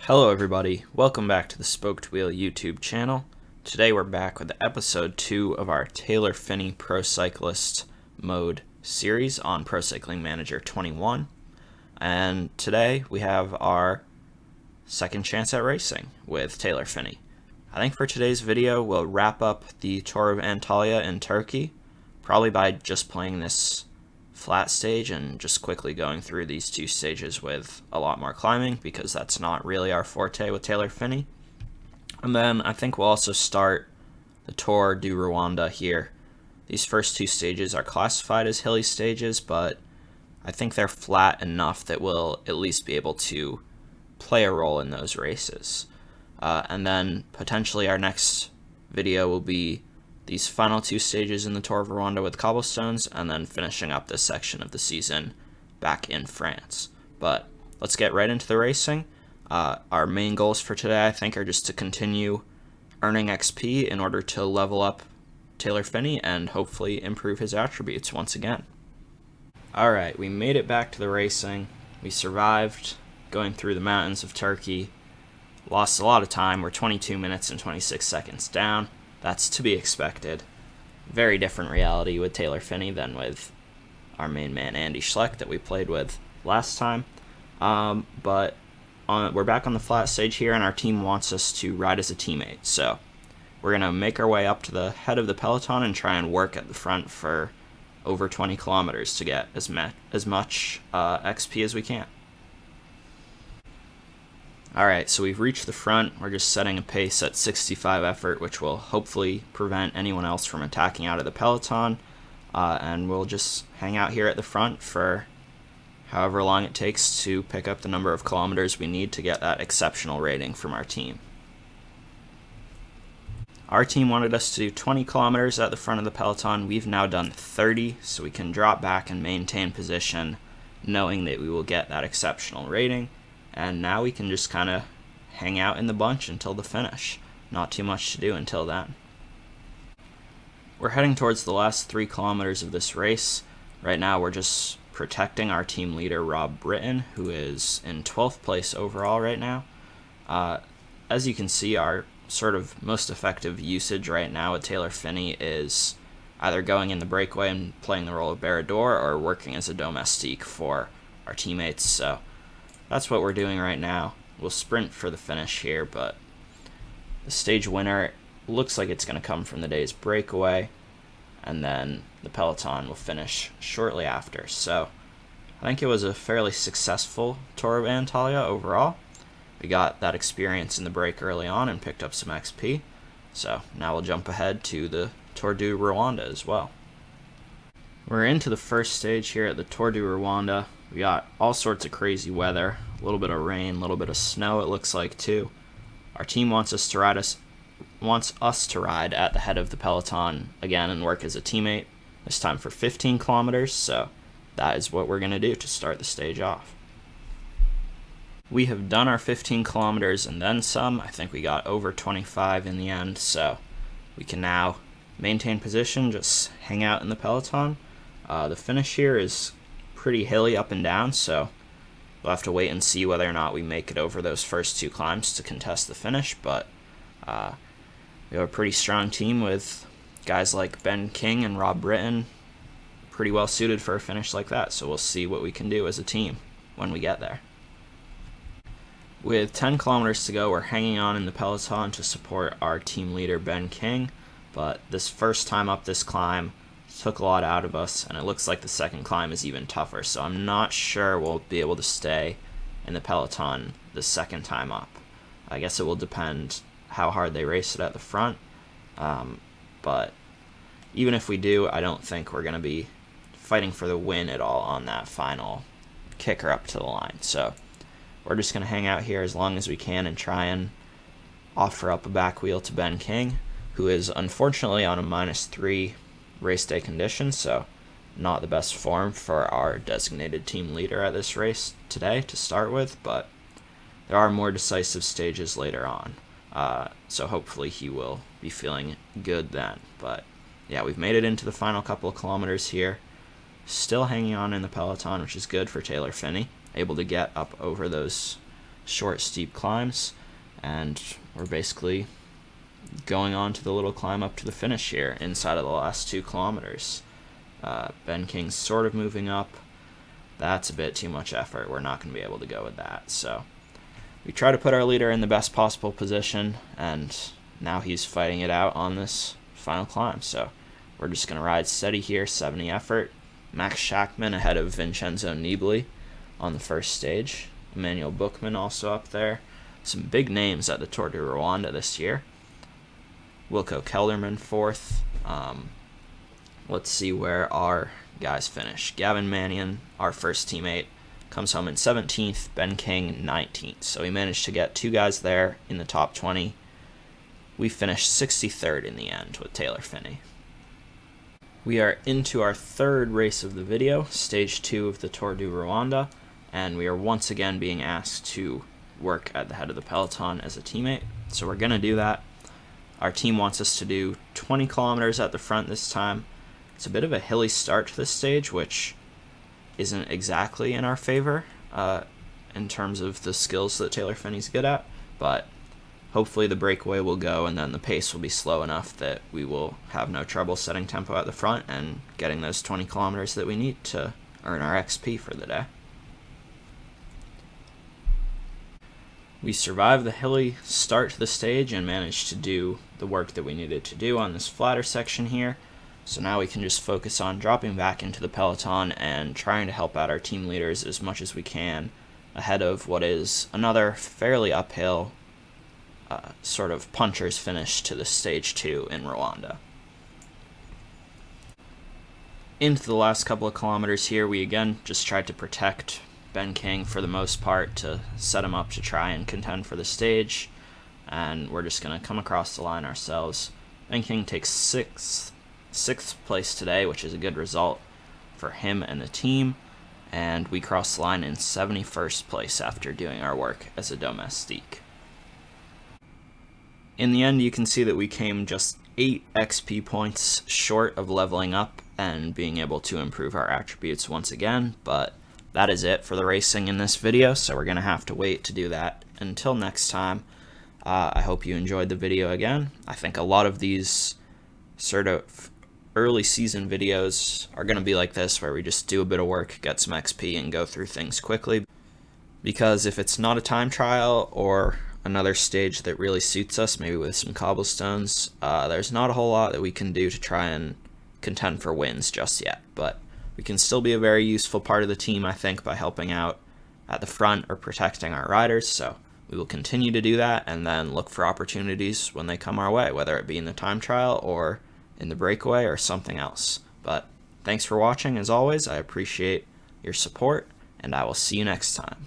Hello everybody, welcome back to the Spoked Wheel YouTube channel. Today we're back with episode 2 of our Taylor Phinney Pro Cyclist mode series on Pro Cycling Manager 21. And today we have our second chance at racing with Taylor Phinney. I think for today's video we'll wrap up the Tour of Antalya in Turkey, probably by just playing this flat stage and just quickly going through these two stages with a lot more climbing, because that's not really our forte with Taylor Phinney. And then I think we'll also start the Tour du Rwanda here. These first two stages are classified as hilly stages, but I think they're flat enough that we'll at least be able to play a role in those races. And then potentially our next video will be these final two stages in the Tour of Rwanda with cobblestones, and then finishing up this section of the season back in France. But let's get right into the racing. Our main goals for today, I think, are just to continue earning XP in order to level up Taylor Phinney and hopefully improve his attributes once again. Alright, we made it back to the racing. We survived going through the mountains of Turkey. Lost a lot of time. We're 22 minutes and 26 seconds down. That's to be expected. Very different reality with Taylor Phinney than with our main man Andy Schleck that we played with last time. But we're back on the flat stage here, and our team wants us to ride as a teammate. So we're going to make our way up to the head of the peloton and try and work at the front for over 20 kilometers to get as much XP as we can. Alright, so we've reached the front. We're just setting a pace at 65 effort, which will hopefully prevent anyone else from attacking out of the peloton. And we'll just hang out here at the front for however long it takes to pick up the number of kilometers we need to get that exceptional rating from our team. Our team wanted us to do 20 kilometers at the front of the peloton. We've now done 30, so we can drop back and maintain position, knowing that we will get that exceptional rating. And now we can just kind of hang out in the bunch until the finish. Not too much to do until then. We're heading towards the last 3 kilometers of this race. Right now we're just protecting our team leader, Rob Britton, who is in 12th place overall right now. As you can see, our sort of most effective usage right now with Taylor Phinney is either going in the breakaway and playing the role of Barrador, or working as a domestique for our teammates. So that's what we're doing right now. We'll sprint for the finish here, but the stage winner looks like it's going to come from the day's breakaway, and then the peloton will finish shortly after. So I think it was a fairly successful Tour of Antalya overall. We got that experience in the break early on and picked up some XP. So now we'll jump ahead to the Tour du Rwanda as well. We're into the first stage here at the Tour du Rwanda. We got all sorts of crazy weather, a little bit of rain, a little bit of snow it looks like too. Our team wants us to ride at the head of the peloton again and work as a teammate, this time for 15 kilometers, so that is what we're going to do to start the stage off. We have done our 15 kilometers and then some. I think we got over 25 in the end, so we can now maintain position, just hang out in the peloton. The finish here is pretty hilly up and down, so we'll have to wait and see whether or not we make it over those first 2 climbs to contest the finish. But we have a pretty strong team with guys like Ben King and Rob Britton, pretty well suited for a finish like that, so we'll see what we can do as a team when we get there. With 10 kilometers to go, we're hanging on in the peloton to support our team leader Ben King, but this first time up this climb took a lot out of us, and it looks like the second climb is even tougher, so I'm not sure we'll be able to stay in the peloton the second time up. I guess it will depend how hard they race it at the front, but even if we do, I don't think we're going to be fighting for the win at all on that final kicker up to the line. So we're just going to hang out here as long as we can and try and offer up a back wheel to Ben King, who is unfortunately on a -3 race day condition, so not the best form for our designated team leader at this race today to start with, but there are more decisive stages later on, so hopefully he will be feeling good then. But yeah, we've made it into the final couple of kilometers here, still hanging on in the peloton, which is good for Taylor Phinney, able to get up over those short, steep climbs, and we're basically going on to the little climb up to the finish here inside of the last 2 kilometers. Ben King's sort of moving up. That's a bit too much effort. We're not going to be able to go with that. So we try to put our leader in the best possible position, and now he's fighting it out on this final climb. So we're just going to ride steady here, 70 effort. Max Schachmann ahead of Vincenzo Nibali on the first stage. Emmanuel Buchmann also up there. Some big names at the Tour de Rwanda this year. Wilco Kelderman 4th. Let's see where our guys finish. Gavin Mannion, our first teammate, comes home in 17th. Ben King 19th. So we managed to get 2 guys there in the top 20. We finished 63rd in the end with Taylor Phinney. We are into our 3rd race of the video, stage 2 of the Tour du Rwanda, and we are once again being asked to work at the head of the peloton as a teammate. So we're going to do that. Our team wants us to do 20 kilometers at the front this time. It's a bit of a hilly start to this stage, which isn't exactly in our favor in terms of the skills that Taylor Phinney's good at, but hopefully the breakaway will go and then the pace will be slow enough that we will have no trouble setting tempo at the front and getting those 20 kilometers that we need to earn our XP for the day. We survived the hilly start to the stage and managed to do the work that we needed to do on this flatter section here. So now we can just focus on dropping back into the peloton and trying to help out our team leaders as much as we can ahead of what is another fairly uphill sort of puncher's finish to the stage 2 in Rwanda. Into the last couple of kilometers here, we again just tried to protect Ben King for the most part to set him up to try and contend for the stage, and we're just going to come across the line ourselves. Ben King takes 6th place today, which is a good result for him and the team, and we cross the line in 71st place after doing our work as a domestique. In the end, you can see that we came just 8 XP points short of leveling up and being able to improve our attributes once again, but that is it for the racing in this video, so we're going to have to wait to do that until next time. I hope you enjoyed the video again. I think a lot of these sort of early season videos are going to be like this, where we just do a bit of work, get some XP, and go through things quickly. Because if it's not a time trial or another stage that really suits us, maybe with some cobblestones, there's not a whole lot that we can do to try and contend for wins just yet, but we can still be a very useful part of the team, I think, by helping out at the front or protecting our riders, so we will continue to do that and then look for opportunities when they come our way, whether it be in the time trial or in the breakaway or something else. But thanks for watching as always. I appreciate your support, and I will see you next time.